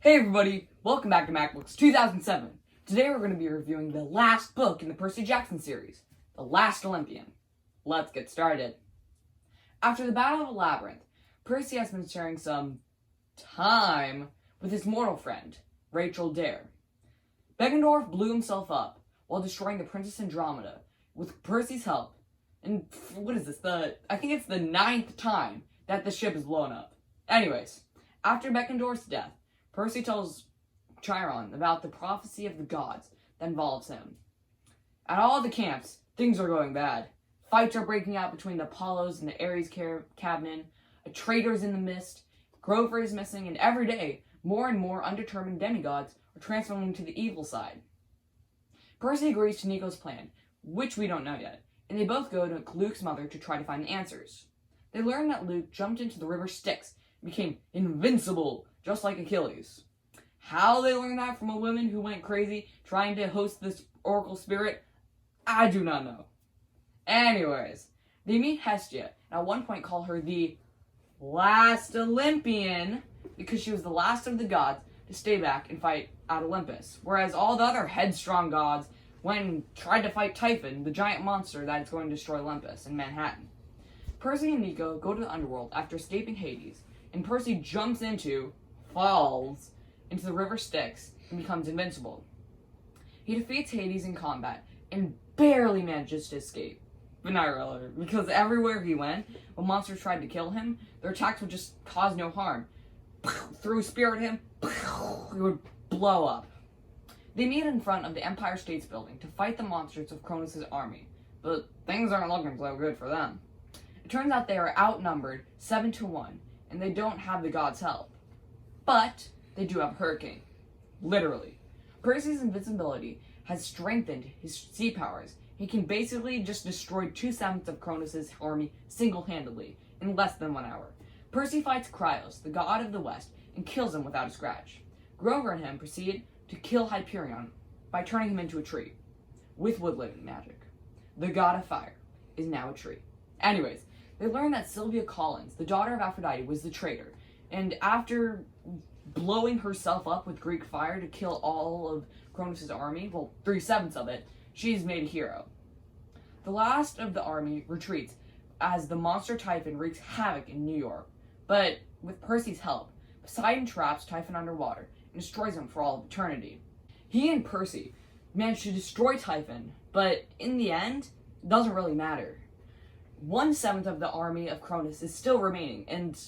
Hey everybody, welcome back to MacBooks 2007. Today we're going to be reviewing the last book in the Percy Jackson series, The Last Olympian. Let's get started. After the Battle of the Labyrinth, Percy has been sharing some time with his mortal friend, Rachel Dare. Beckendorf blew himself up while destroying the Princess Andromeda with Percy's help. And what is this? I think it's the 9th time that the ship is blown up. Anyways, after Beckendorf's death, Percy tells Chiron about the prophecy of the gods that involves him. At all the camps, things are going bad. Fights are breaking out between the Apollos and the Ares cabinet. A traitor is in the mist. Grover is missing, and every day, more and more undetermined demigods are transforming to the evil side. Percy agrees to Nico's plan, which we don't know yet, and they both go to Luke's mother to try to find the answers. They learn that Luke jumped into the river Styx and became invincible, just like Achilles. How they learned that from a woman who went crazy trying to host this oracle spirit, I do not know. Anyways, they meet Hestia, and at one point call her the Last Olympian because she was the last of the gods to stay back and fight at Olympus, whereas all the other headstrong gods went and tried to fight Typhon, the giant monster that is going to destroy Olympus in Manhattan. Percy and Nico go to the underworld after escaping Hades, and Percy falls into the river Styx and becomes invincible. He defeats Hades in combat and barely manages to escape. But not really, because everywhere he went, when monsters tried to kill him, their attacks would just cause no harm. Threw a spear at him, it would blow up. They meet in front of the Empire State Building to fight the monsters of Cronus' army, but things aren't looking so good for them. It turns out they are outnumbered 7-1, and they don't have the gods' help. But they do have Hurricane. Literally. Percy's invincibility has strengthened his sea powers. He can basically just destroy 2/7 of Cronus' army single-handedly in less than 1 hour. Percy fights Cryos, the god of the West, and kills him without a scratch. Grover and him proceed to kill Hyperion by turning him into a tree, with wood-living magic. The god of fire is now a tree. Anyways, they learn that Sylvia Collins, the daughter of Aphrodite, was the traitor, and after blowing herself up with Greek fire to kill all of Cronus' army, well, 3/7 of it, she's made a hero. The last of the army retreats as the monster Typhon wreaks havoc in New York, but with Percy's help, Poseidon traps Typhon underwater and destroys him for all of eternity. He and Percy manage to destroy Typhon, but in the end, it doesn't really matter. 1/7 of the army of Cronus is still remaining, and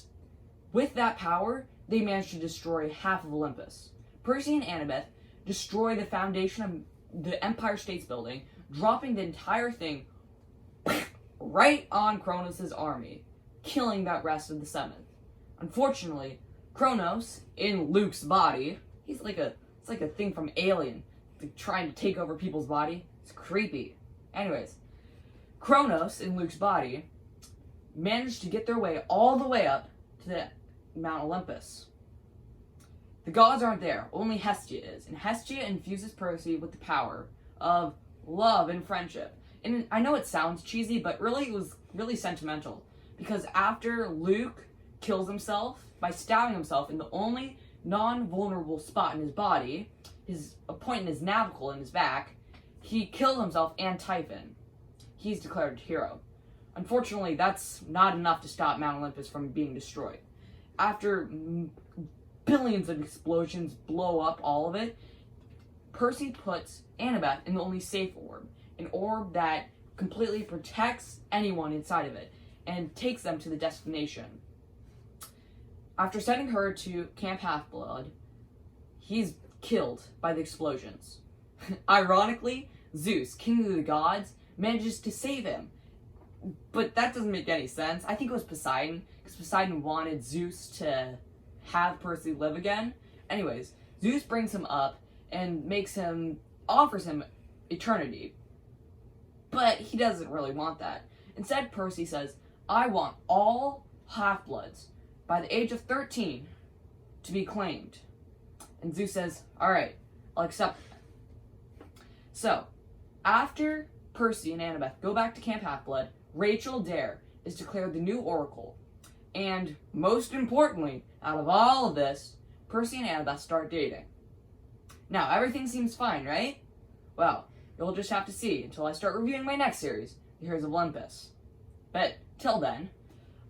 with that power, they manage to destroy half of Olympus. Percy and Annabeth destroy the foundation of the Empire State Building, dropping the entire thing right on Cronus' army, killing that rest of the 7th. Unfortunately, Kronos, in Luke's body, it's like a thing from Alien, like trying to take over people's body. It's creepy. Anyways, Kronos, in Luke's body, managed to get their way all the way up to the Mount Olympus. The gods aren't there, only Hestia is, and Hestia infuses Percy with the power of love and friendship. And I know it sounds cheesy, but really it was really sentimental, because after Luke kills himself by stabbing himself in the only non-vulnerable spot in his body, a point in his navicle in his back, he killed himself and Typhon. He's declared a hero. Unfortunately, that's not enough to stop Mount Olympus from being destroyed. After billions of explosions blow up all of it, Percy puts Annabeth in the only safe orb, an orb that completely protects anyone inside of it and takes them to the destination. After sending her to Camp Half-Blood, he's killed by the explosions. Ironically, Zeus, king of the gods, manages to save him. But that doesn't make any sense. I think it was Poseidon, because Poseidon wanted Zeus to have Percy live again. Anyways, Zeus brings him up and offers him eternity. But he doesn't really want that. Instead, Percy says, I want all Half-Bloods by the age of 13 to be claimed. And Zeus says, alright, I'll accept that. So, after Percy and Annabeth go back to Camp Half-Blood, Rachel Dare is declared the new Oracle. And most importantly, out of all of this, Percy and Annabeth start dating. Now, everything seems fine, right? Well, you'll just have to see until I start reviewing my next series, The Heroes of Olympus. But, till then,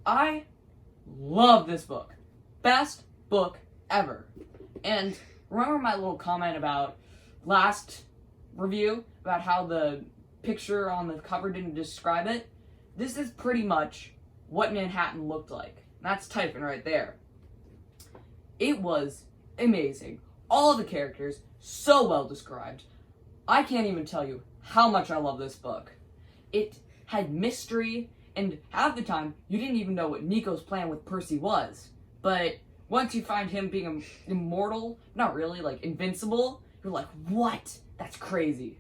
I love this book. Best book ever. And remember my little comment about last review, about how the picture on the cover didn't describe it? This is pretty much what Manhattan looked like. That's typing right there. It was amazing. All the characters, so well described. I can't even tell you how much I love this book. It had mystery, and half the time, you didn't even know what Nico's plan with Percy was. But once you find him being immortal, not really, like invincible, you're like, what? That's crazy.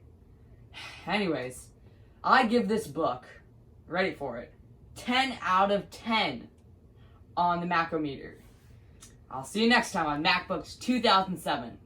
Anyways, I give this book, ready for it, 10 out of 10 on the Macometer. I'll see you next time on MacBooks 2007.